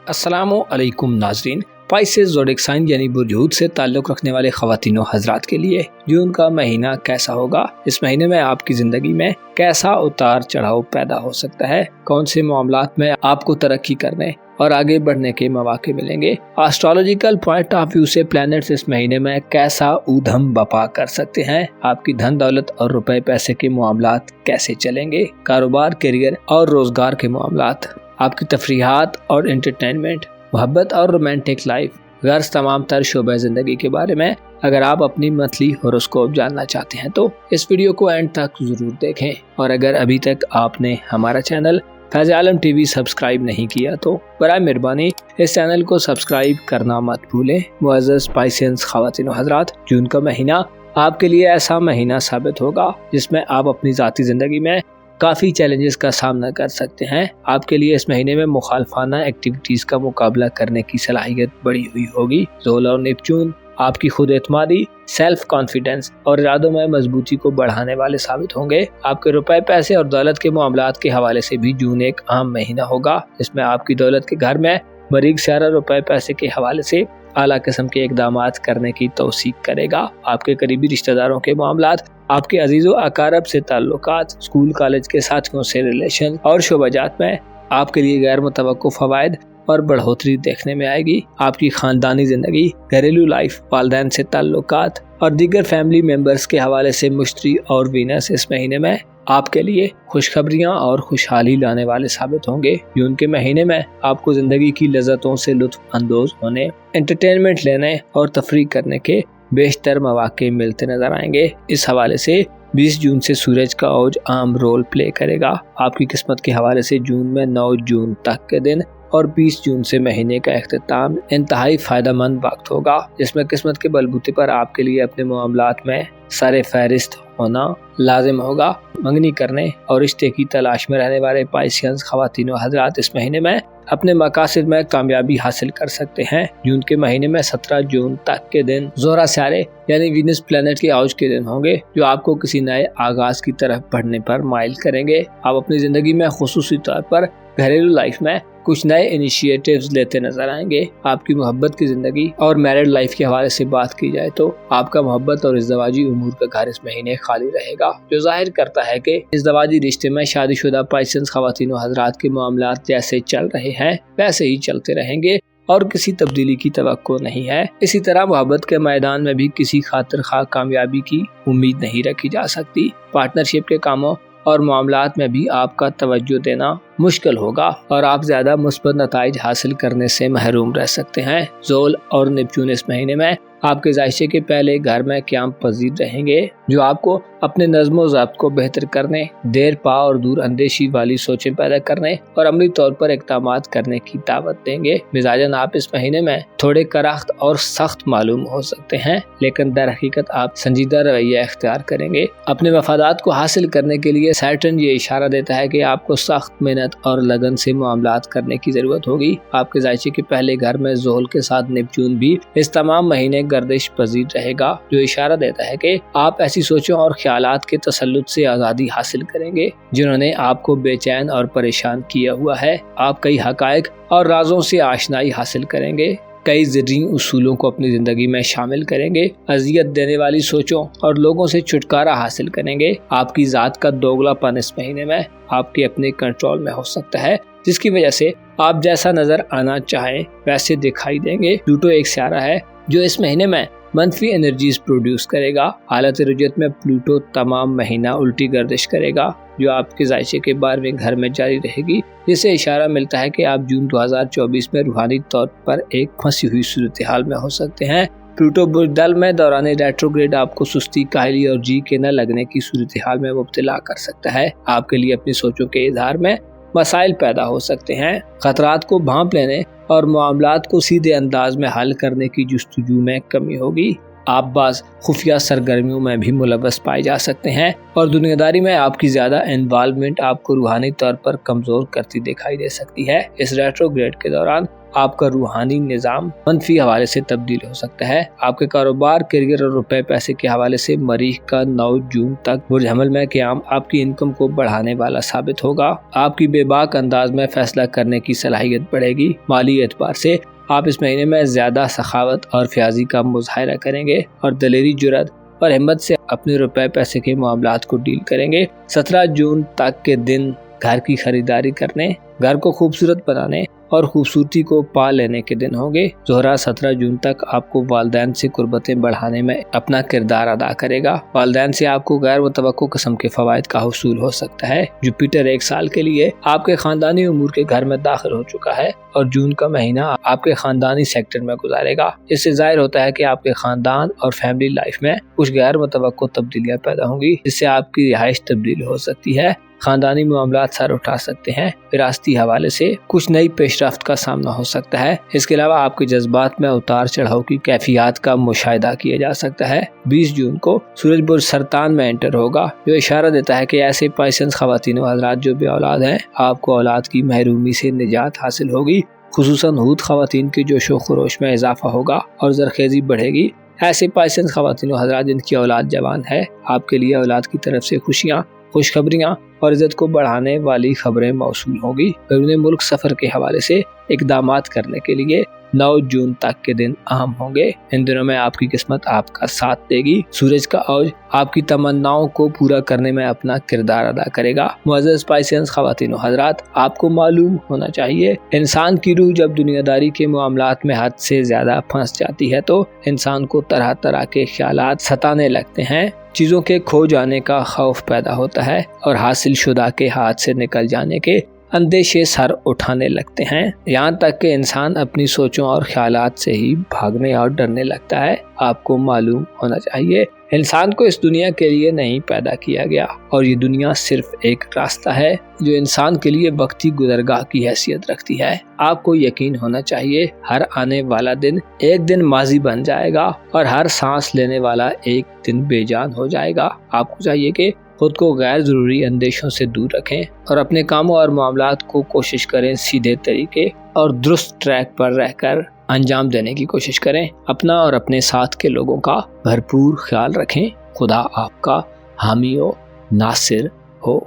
अस्सलामुअलैकुम नाजरीन। Pisces zodiac sign यानी बुर्ज से ताल्लुक़ रखने वाले ख़वातीन व हज़रात के लिए जून का महीना कैसा होगा। इस महीने में आपकी ज़िंदगी में कैसा उतार चढ़ाव पैदा हो सकता है, कौन से मामलात में आपको तरक्की करने और आगे बढ़ने के मौके मिलेंगे। एस्ट्रोलॉजिकल पॉइंट ऑफ व्यू से प्लैनेट्स इस महीने में कैसा ऊधम बपा कर सकते हैं, आपकी धन दौलत और रुपए पैसे के मामलात कैसे चलेंगे, कारोबार, करियर और रोजगार के मामलात, आपकी तफरीहात और एंटरटेनमेंट, मोहब्बत और रोमांटिक लाइफ, गर्ज तमाम तर शोबे ज़िंदगी के बारे में अगर आप अपनी मंथली हॉरोस्कोप जानना चाहते हैं तो इस वीडियो को एंड तक ज़रूर देखें। और अगर अभी तक आपने हमारा चैनल फैज़ आलम टीवी सब्सक्राइब नहीं किया तो बराए मेहरबानी इस चैनल को सब्सक्राइब करना मत भूलें। मुअज़्ज़ज़ पाइसेंस ख़वातीन व हज़रात, जून का महीना आपके लिए ऐसा महीना साबित होगा जिसमें आप अपनी ज़ाती ज़िंदगी में काफ़ी चैलेंजेस का सामना कर सकते हैं। आपके लिए इस महीने में मुखालफाना एक्टिविटीज़ का मुकाबला करने की सलाहियत बढ़ी हुई होगी। ज़ोल और नेपच्यून आपकी खुद एतमादी, सेल्फ कॉन्फिडेंस और इरादों में मजबूती को बढ़ाने वाले साबित होंगे। आपके रुपए पैसे और दौलत के मामलात के हवाले से भी जून एक अहम महीना होगा जिसमें आपकी दौलत के घर में मरीग सारा रुपए पैसे के हवाले से आला किस्म के इक़दामात करने की तौसीक करेगा। आपके करीबी रिश्तेदारों के मामलात, आपके अजीज़ो अकारब से ताल्लुकात, स्कूल कॉलेज के साथियों से रिलेशन और शोबाजात में आपके लिए गैर मुतवक्को फ़वाइद और बढ़ोतरी देखने में आएगी। आपकी ख़ानदानी ज़िंदगी, घरेलू लाइफ, वालिदैन से ताल्लुकात और दीगर फैमिली मेम्बर्स के हवाले से मुश्तरी और वीनस इस महीने में आपके लिए खुशखबरियाँ और खुशहाली लाने वाले साबित होंगे। जून के महीने में आपको ज़िंदगी की लज़्ज़तों से लुत्फ़ अंदोज़ होने, एंटरटेनमेंट लेने और तफरीह करने के बेशतर मौके मिलते नजर आएंगे। इस हवाले से 20 जून से सूरज का औज अहम रोल प्ले करेगा। आपकी किस्मत के हवाले से जून में 9 जून तक के दिन और 20 जून से महीने का इख्तिताम इंतहाई फ़ायदेमंद वक्त होगा जिसमें किस्मत के बलबूते पर आपके लिए अपने मामलात में सरे फहरिस्त होना लाजिम होगा। मंगनी करने और रिश्ते की तलाश में रहने वाले पाइसियंस ख़वातीन व हज़रात इस महीने में अपने मकासद में कामयाबी हासिल कर सकते हैं। जून के महीने में 17 जून तक के दिन ज़ोहरा सितारे यानी वीनस प्लैनेट के औज के दिन होंगे जो आपको किसी नए आगाज की तरफ बढ़ने पर माइल करेंगे। आप अपनी ज़िंदगी में खुसूसी तौर पर घरेलू लाइफ में कुछ नए इनिशिएटिव्स लेते नजर आएंगे। आपकी मोहब्बत की ज़िंदगी और मैरिड लाइफ के हवाले से बात की जाए तो आपका मोहब्बत और इज़्दवाजी उमूर का घर इस महीने खाली रहेगा जो जाहिर करता है कि इज़्दवाजी रिश्ते में शादीशुदा पाइसेंस ख़वातीन व हज़रात के मामलात जैसे चल रहे हैं वैसे ही चलते रहेंगे और किसी तब्दीली की तवक्को नहीं है। इसी तरह मोहब्बत के मैदान में भी किसी खातिर खा कामयाबी की उम्मीद नहीं रखी जा सकती। पार्टनरशिप के कामों और मामलात में भी आपका तवज्जो देना मुश्किल होगा और आप ज़्यादा मुस्बत नताइज हासिल करने से महरूम रह सकते हैं। ज़ोल और नेपच्यून इस महीने में आपके जायशे के पहले घर में क़याम पजीर रहेंगे जो आपको अपने नज़्म ज़ब्त को बेहतर करने, देर पा और दूर अंदेशी वाली सोचें पैदा करने और अमली तौर पर इक़दामात करने की दावत देंगे। मिजाजन आप इस महीने में थोड़े कराख्त और सख्त मालूम हो सकते हैं लेकिन दर हकीकत आप संजीदा रवैया इख्तियार करेंगे। अपने मफादात को हासिल करने के लिए सैटर्न ये इशारा देता है कि आपको सख्त मेहनत और लगन से मामलात करने की जरूरत होगी। आपके जायचे के पहले घर में ज़ोहल के साथ नेपच्यून भी इस तमाम महीने गर्दिश पजीर रहेगा जो इशारा देता है कि आप ऐसी सोचों और ख्यालात के तसल्लुत से आज़ादी हासिल करेंगे जिन्होंने आपको बेचैन और परेशान किया हुआ है। आप कई हकायक और राजों से आशनाई हासिल करेंगे, कई ज़रूरी उसूलों को अपनी ज़िंदगी में शामिल करेंगे, अजियत देने वाली सोचों और लोगों से छुटकारा हासिल करेंगे। आपकी ज़ात का दोगलापन इस महीने में आपके अपने कंट्रोल में हो सकता है जिसकी वजह से आप जैसा नज़र आना चाहें वैसे दिखाई देंगे। प्लूटो एक सितारा है जो इस महीने में मनफी एनर्जीज प्रोड्यूस करेगा। हालत रुजत में प्लूटो तमाम महीना उल्टी गर्दिश करेगा जो आपके जायशे के 12वें घर में जारी रहेगी जिससे इशारा मिलता है कि आप जून 2024 में रूहानी तौर पर एक फंसी हुई सूरत हाल में हो सकते हैं। प्लूटो बुर्दल में दौरान रेट्रोग्रेड आपको सुस्ती, काहली और जी के न लगने की सूरत हाल में मुब्तला कर सकता है। आपके लिए अपनी सोचों के इजहार में मसाइल पैदा हो सकते हैं। खतरात को भांप लेने और मामलात को सीधे अंदाज में हल करने की जुस्तजू में कमी होगी। आप बाज़ खुफिया सरगर्मियों में भी मुलव्वस पाए जा सकते हैं और दुनियादारी में आपकी ज़्यादा इन्वॉल्वमेंट आपको रूहानी तौर पर कमज़ोर करती दिखाई दे सकती है। इस रेट्रोग्रेड के दौरान آپ کا روحانی نظام منفی حوالے سے تبدیل ہو سکتا ہے۔ آپ کے کاروبار، کیریئر اور روپے پیسے کے حوالے سے مریخ کا 9 جون تک برج حمل میں قیام آپ کی انکم کو بڑھانے والا ثابت ہوگا۔ آپ کی بے باک انداز میں فیصلہ کرنے کی صلاحیت بڑھے گی۔ مالی اعتبار سے آپ اس مہینے میں زیادہ سخاوت اور فیاضی کا مظاہرہ کریں گے اور دلیری، جرأت اور ہمت سے اپنے روپے پیسے کے معاملات کو ڈیل کریں گے۔ 17 جون تک کے دن گھر کی خریداری کرنے، گھر کو خوبصورت بنانے اور خوبصورتی کو پا لینے کے دن ہوں گے۔ زہرہ 17 جون تک آپ کو والدین سے قربتیں بڑھانے میں اپنا کردار ادا کرے گا۔ والدین سے آپ کو غیر متوقع قسم کے فوائد کا حصول ہو سکتا ہے۔ جوپیٹر 1 سال کے لیے آپ کے خاندانی امور کے گھر میں داخل ہو چکا ہے اور جون کا مہینہ آپ کے خاندانی سیکٹر میں گزارے گا۔ اس سے ظاہر ہوتا ہے کہ آپ کے خاندان اور فیملی لائف میں کچھ غیر متوقع تبدیلیاں پیدا ہوں گی، جس سے آپ کی رہائش تبدیل ہو سکتی ہے۔ خاندانی معاملات سر اٹھا سکتے ہیں۔ وراثتی حوالے سے کچھ نئی پیش رفت کا سامنا ہو سکتا ہے۔ اس کے علاوہ آپ کے جذبات میں اتار چڑھاؤ کی کیفیات کا مشاہدہ کیا جا سکتا ہے۔ 20 جون کو سورج برج سرطان میں انٹر ہوگا، جو اشارہ دیتا ہے کہ ایسے پائسنز خواتین و حضرات جو بے اولاد ہیں، آپ کو اولاد کی محرومی سے نجات حاصل ہوگی۔ خصوصاً ہود خواتین کے جوش و خروش میں اضافہ ہوگا اور زرخیزی بڑھے گی۔ ایسے پائسنز خواتین و حضرات جن کی اولاد جوان ہے، آپ کے لیے اولاد کی طرف سے خوشیاں، خوشخبریاں اور عزت کو بڑھانے والی خبریں موصول ہوگی۔ بیرون ملک سفر کے حوالے سے اقدامات کرنے کے لیے 9 جون تک کے دن اہم ہوں گے۔ ان دنوں میں آپ کی قسمت آپ کا ساتھ دے گی۔ سورج کا اوج آپ کی تمناؤں کو پورا کرنے میں اپنا کردار ادا کرے گا۔ معزز پائسنز خواتین و حضرات، آپ کو معلوم ہونا چاہیے، انسان کی روح جب دنیا داری کے معاملات میں حد سے زیادہ پھنس جاتی ہے تو انسان کو طرح طرح کے خیالات ستانے لگتے ہیں۔ چیزوں کے کھو جانے کا خوف پیدا ہوتا ہے اور حاصل شدہ کے ہاتھ سے نکل جانے کے اندیشے سر اٹھانے لگتے ہیں، یہاں تک کہ انسان اپنی سوچوں اور خیالات سے ہی بھاگنے اور ڈرنے لگتا ہے۔ آپ کو معلوم ہونا چاہیے، انسان کو اس دنیا کے لیے نہیں پیدا کیا گیا اور یہ دنیا صرف ایک راستہ ہے جو انسان کے لیے وقتی گزرگاہ کی حیثیت رکھتی ہے۔ آپ کو یقین ہونا چاہیے، ہر آنے والا دن ایک دن ماضی بن جائے گا اور ہر سانس لینے والا ایک دن بے جان ہو جائے گا۔ آپ کو چاہیے کہ خود کو غیر ضروری اندیشوں سے دور رکھیں اور اپنے کاموں اور معاملات کو کوشش کریں سیدھے طریقے اور درست ٹریک پر رہ کر انجام دینے کی کوشش کریں۔ اپنا اور اپنے ساتھ کے لوگوں کا بھرپور خیال رکھیں۔ خدا آپ کا حامی و ناصر ہو۔